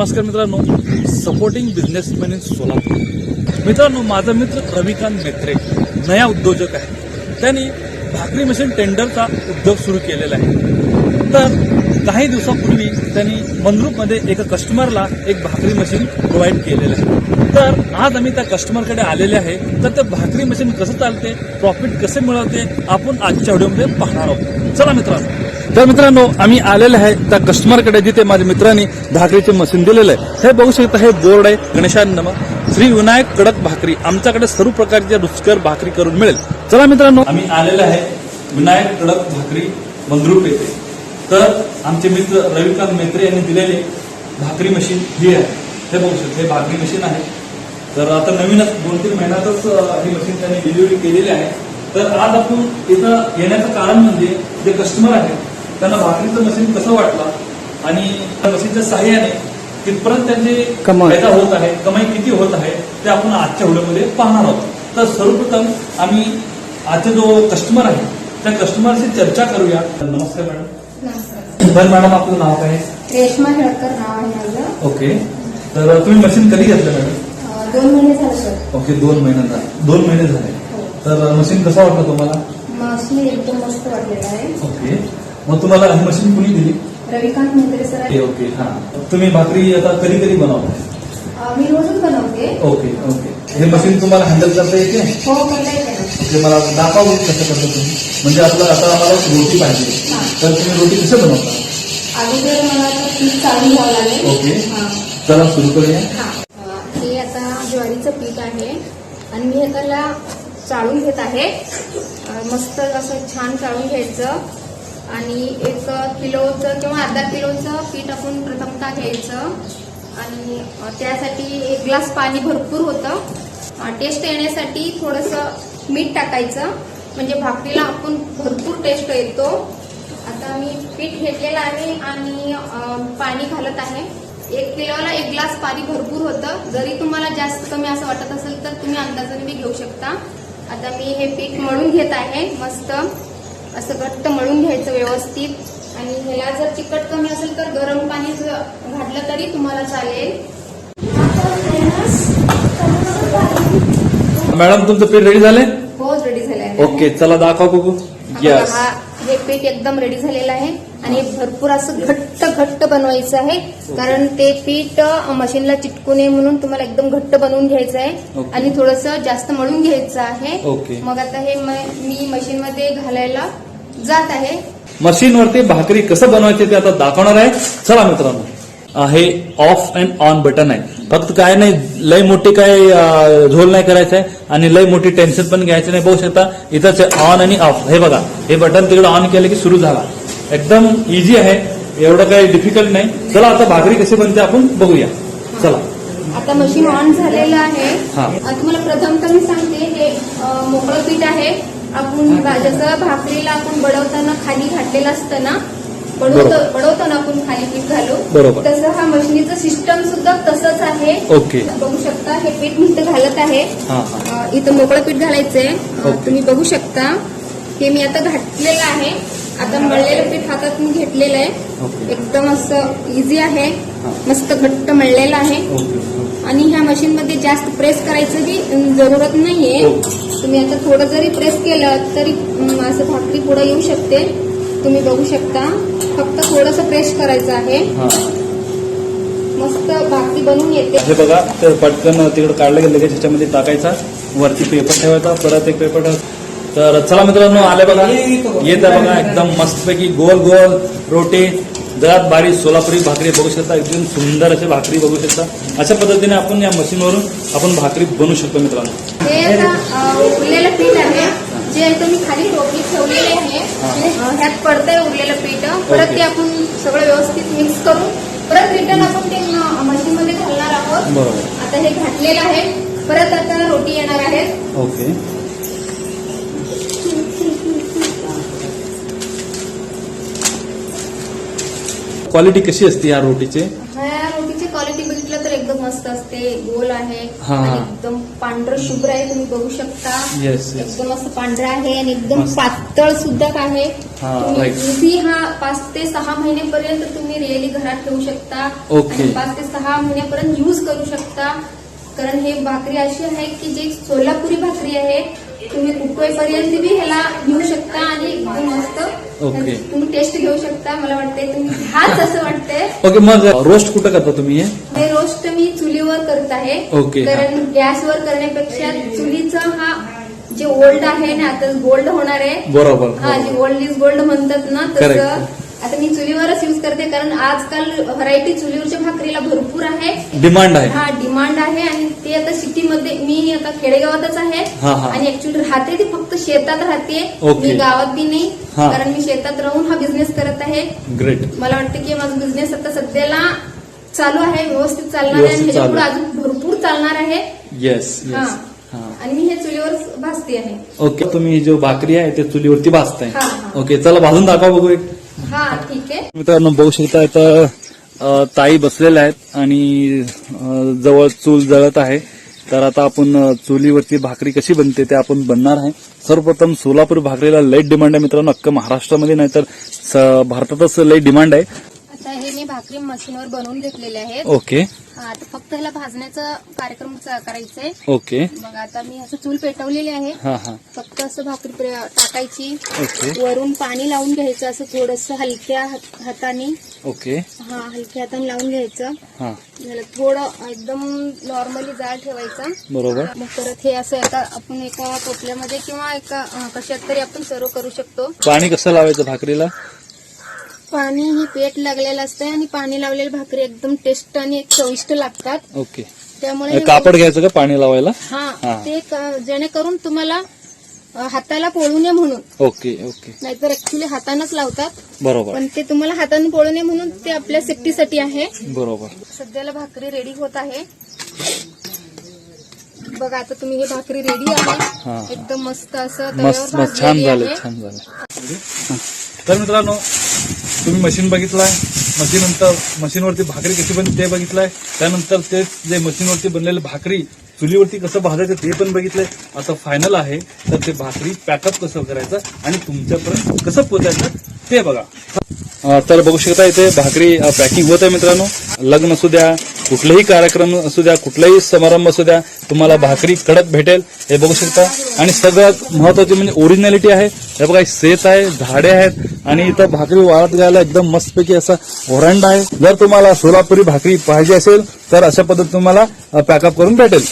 नमस्कार मित्रांनो, supporting businessman in Solapur. मित्रांनो, माझा मित्र रविकांत मेत्रे नया उद्योजक आहे। त्यांनी भाकरी मशीन टेंडरचा उद्योग सुरू केलेला आहे। तर काही दिवसापूर्वी त्यांनी मंद्रुपमध्ये एका कस्टमरला एक भाकरी मशीन प्रोव्हाइड केलेलं आहे। तर आज आम्ही त्या कस्टमरकडे आलेले आहे। तर ते भाकरी मशीन कसं चालते, प्रॉफिट कसे मिळवते, आपण आजच्या व्हिडिओमध्ये पाहणार आहोत। चला मित्रांनो, तर मित्रांनो आम्ही आलेले आहे त्या कस्टमरकडे जिथे माझ्या मित्रांनी भाकरीचे मशीन दिलेलं आहे। हे बघू शकता, हे बोर्ड आहे गणेशांना श्री विनायक कडक भाकरी। आमच्याकडे सर्व प्रकारच्या रुचकर भाकरी करून मिळेल। चला मित्रांनो, आम्ही आलेले आहे विनायक कडक भाकरी मंद्रुप येथे। तर आमचे मित्र रविकांत मेत्रे यांनी दिलेले भाकरी मशीन ही आहे। हे बघू शकता, हे भाकरी मशीन आहे। तर आता नवीनच 2-3 महिन्यातच ही मशीन त्यांनी डिलिव्हरी केलेली आहे। तर आज आपण इथं येण्याचं कारण म्हणजे जे कस्टमर आहेत त्यांना भाकरीचं मशीन कसं वाटलं आणि त्या मशीनच्या सहाय्याने कितपर्यंत त्यांचे फायदा होत आहे, कमाई किती होत आहे, ते आपण आजच्या व्हिडिओमध्ये पाहणार आहोत। तर सर्वप्रथम आम्ही आजचे जो कस्टमर आहे त्या कस्टमरशी चर्चा करूया। नमस्कार मॅडम। नमस्कार तर मॅडम, आपलं नाव काय आहे? रेश्मा हेळकर नाव आहे माझं। ओके, तर तुम्ही मशीन कधी घेतलं मॅडम? 2 महिने झाले सर। ओके, 2 महिने झाले। हो. तर मशीन कसं वाटलं तुम्हाला? मशीन एकदम मस्त वाटलेलं आहे। ओके, मग तुम्हाला ही मशीन कुणी दिली? रविकांत मेत्रे सर आहे। ओके, हा। तुम्ही भाकरी आता कधी कधी बनवता? मी रोजच बनवते। ओके ओके, हे मशीन तुम्हाला हँडल करता येते? हो, मला येते ना। ओके, मला दाखवा कसं करता तुम्ही। म्हणजे आपलं आता आम्हाला रोटी पाहिजे, तर तुम्ही रोटी कसं बनवता? अगोदर मला आता पीठ चाळून घ्यावं लागेल। ओके, चला सुरू करूया। हे आता ज्वारीचं पीठ आहे आणि मी हे त्याला चाळून घेत आहे। मस्त असं छान चाळून घ्यायचं आणि 1 किलोचं किंवा अर्धा किलोचं पीठ आपण प्रथमतः घ्यायचं आणि त्यासाठी 1 ग्लास पाणी भरपूर होतं। टेस्ट येण्यासाठी थोडंसं मीठ टाकायचं, म्हणजे भाकरीला आपण भरपूर टेस्ट येतो। आता मी पीठ घेतलेलं आहे आणि पाणी घालत आहे। 1 किलोला 1 ग्लास पाणी भरपूर होतं। जरी तुम्हाला जास्त कमी असं वाटत असेल तर तुम्ही अंदाजाने बी घेऊ शकता। आता मी हे पीठ मळून घेत आहे। मस्त असं घट्ट मळून घ्यायचं व्यवस्थित आणि ह्याला जर चिकट कमी असेल तर गरम पाणी घातलं तरी तुम्हाला चालेल। मॅडम, तुमचं पीठ रेडी झालंय? हो, रेडी झालं आहे। ओके, चला दाखवा बघू। यस, हे पीठ एकदम रेडी झालेलं आहे आणि भरपूर असं घट्ट बनवायचं आहे, कारण ते पीठ मशीनला चिटकू नये म्हणून तुम्हाला एकदम घट्ट बनवून घ्यायचं आहे आणि थोडंसं जास्त मळून घ्यायचं आहे। मग आता हे मी मशीन मध्ये घालायला जात आहे। मशीनवरती भाकरी कसं बनवायचे ते आता दाखवणार आहे। चला मित्रांनो, हे ऑफ अँड ऑन बटन आहे। फक्त काय नाही, लय मोठी काय झोल नाही करायचं आहे आणि लय मोठी टेन्शन पण घ्यायचं नाही। बघू शकता इथंच ऑन आणि ऑफ, हे बघा, हे बटन तिकडे ऑन केलं की सुरू झाला। एकदम इझी आहे, एवढं काही डिफिकल्ट नाही। चला आता भाकरी कशी बनते आपण बघूया। चला, आता मशीन ऑन झालेलं आहे। हा, तुम्हाला प्रथम तर मी सांगते, हे मोकळं पीठ आहे। आपण जसं भाकरीला आपण बडवताना खाली घातलेलं असतं ना, बडवतो ना आपण खाली पीठ घालू, बरोबर, तसं हा मशीनीचं सिस्टम सुद्धा तसंच आहे। ओके, बघू शकता, हे पीठ मी इथं घालत आहे। इथं मोकळं पीठ घालायचंय। तुम्ही बघू शकता, हे मी आता घातलेलं आहे। आता मळलेलं पीठ हातात मी घेतलेलं आहे। एकदम असं इझी आहे, मस्त घट्ट मळलेलं आहे आणि ह्या मशीन मध्ये जास्त प्रेस करायचं बी जरूरत नाहीये। तुम्ही आता थोडं जरी प्रेस केलं तरी असं भाकरी पुढे येऊ शकते। तुम्ही बघू शकता, फक्त थोडंसं प्रेस करायचं आहे, मस्त भाकरी बनवून येते। हे बघा, तर पटकन तिकडे काढलं गेलं लगेच ह्याच्यामध्ये टाकायचा, वरती पेपर ठेवायचा, परत एक पेपर ठेवायचा। तर चला मित्रांनो, आले बघा, येत आहे बघा, एकदम मस्तपैकी गोल गोल रोटी, जरात बारीक सोलापुरी भाकरी बघू शकता। एकदम सुंदर अशी भाकरी बघू शकता। अशा पद्धतीने आपण या मशीनवरून आपण भाकरी बनवू शकतो मित्रांनो। हे आता उरलेलं पीठ आहे, जे तुम्ही खाली टोपली ठेवलेले आहे, ह्यात पडतंय उरलेलं पीठ। परत ते आपण सगळं व्यवस्थित मिक्स करून परत रिटर्न आपण ते मशीन मध्ये घालणार आहोत। बरोबर, आता हे घातलेलं आहे, परत आता रोटी येणार आहेत। ओके, क्वालिटी कशी असते या रोटीची? ह्या रोटीची क्वालिटी बघितलं तर एकदम मस्त असते, गोल आहे हा. आणि एकदम पांढरं शुभ्र आहे, तुम्ही बघू शकता. येस एकदम असं पांढरं आहे आणि एकदम पातळ सुद्धा आहे. राईट. इझी हा 5 ते 6 महिन्यापर्यंत तुम्ही रिअली घरात ठेवू शकता. ओके. आणि 5 ते 6 महिन्यापर्यंत यूज करू शकता. कारण हे भाकरी अशी आहे की जी सोलापुरी भाकरी आहे. तुम्ही कुठपर्यंत बी ह्याला घेऊ शकता आणि एकदम मस्त ओके. तुम्ही टेस्ट घेऊ शकता. मला वाटते तुम्ही हाच असं वाटतंय. ओके, मग रोस्ट कुठं करता तुम्ही हे? हे रोस्ट मी चुलीवर करत आहे. ओके. कारण गॅसवर करण्यापेक्षा चुलीचं हा जे ओल्ड आहे ना आता गोल्ड होणार आहे. बरोबर. हा जे ओल्ड इज गोल्ड म्हणतात ना तसं Correct. आता मी चुलीवरच यूज करते. कारण आजकाल व्हरायटी चुलीवरच्या भाकरीला भरपूर आहे. डिमांड आहे. हा डिमांड आहे आणि ते आता सिटीमध्ये मी आता खेडेगावातच आहे हा, हा. आणि ऍक्च्युली राहते ती फक्त शेतात राहते. ओके. मी गावात बी नाही. हा. कारण मी शेतात राहून हा बिझनेस करत आहे. ग्रेट. मला वाटतं की माझा बिझनेस आता सध्याला चालू आहे, व्यवस्थित चालणार आहे व्यवस्थित आणि ह्याच्या पुढे चालू. अजून भरपूर चालणार आहे. येस हा. येस. हा. आणि मी हे चुलीवर भाजते आहे. ओके, तुम्ही जो भाकरी आहे ते चुलीवरती भाजताय. हा, हा. ओके, चला भाजून दाखवा बघू एक. हा ठीक आहे. मित्रांनो बघू शकता इथं ताई बसलेल्या आहेत आणि जवळ चूल जळत आहे. तर आता आपण चुलीवरती भाकरी कशी बनते ते आपण बनणार आहे. सर्वप्रथम सोलापूर भाकरीला लई डिमांड आहे मित्रांनो, अख्खा महाराष्ट्रामध्ये नाही तर भारतातच लई डिमांड आहे. आता हे मी भाकरी मशीनवर बनवून घेतलेले आहेत. ओके आता फक्त ह्याला भाजण्याचा कार्यक्रम करायचा आहे. ओके. मग आता मी असं चूल पेटवलेली आहे. हा हा. फक्त असं भाकरी टाकायची, ओके वरून पाणी लावून घ्यायचं असं थोडंसं हलक्या हाताने. ओके. हा हलक्या हाताने लावून घ्यायचं. हा त्याला थोडं एकदम नॉर्मली जाळ ठेवायचा. बरोबर. मग परत हे असं आपण एका टोपल्यामध्ये किंवा एका कशात तरी आपण सर्व करू शकतो. पाणी कसं लावायचं भाकरीला? पाणी ही पेट लागलेलं असतं आणि पाणी लावलेली भाकरी एकदम टेस्ट आणि एक चविष्ट लागतात. ओके. त्यामुळे कापड घ्यायचं का पाणी लावायला? हा हा. ते जेणेकरून तुम्हाला हाताला पोळू नये म्हणून. Okay okay. नाहीतर ऍक्च्युली हातानच लावतात. बरोबर पण ते तुम्हाला हाताने पोळू नये म्हणून ते आपल्या सेफ्टीसाठी आहे. बरोबर. सध्याला भाकरी रेडी होत आहे. बघा आता तुम्ही ही भाकरी रेडी आहे. हा. एकदम मस्त असं मस्त तव्यावर मस्त छान भाजलेली झालं आहे. छान झालं. तर मित्रांनो तुम्ही मशीन बघितलाय, मशीनवरती भाकरी कशी बनते ते बघितलंय. त्यानंतर ते जे मशीनवरती बनलेले भाकरी चुलीवरती कसं भाजायचं ते पण बघितलंय. आता फायनल आहे तर ते भाकरी पॅकअप कसं करायचं आणि तुमच्यापर्यंत कसं पोहोचायचं ते बघा. तर बघू शकता इथे भाकरी पॅकिंग होत आहे मित्रांनो. लग्न असू द्या, कुठलाही कार्यक्रम असू द्या, कुठलाही समारंभ असू द्या, तुम्हाला भाकरी कडक भेटेल हे बघू शकता. आणि सगळ्यात महत्वाची म्हणजे ओरिजिनॅलिटी आहे. हे बघा सेत आहे, झाडे आहेत आणि इथं भाकरी वाळत घ्यायला एकदम मस्तपैकी असा व्हरांडा आहे. जर तुम्हाला सोलापुरी भाकरी पाहिजे असेल तर अशा पद्धतीने तुम्हाला पॅकअप करून भेटेल.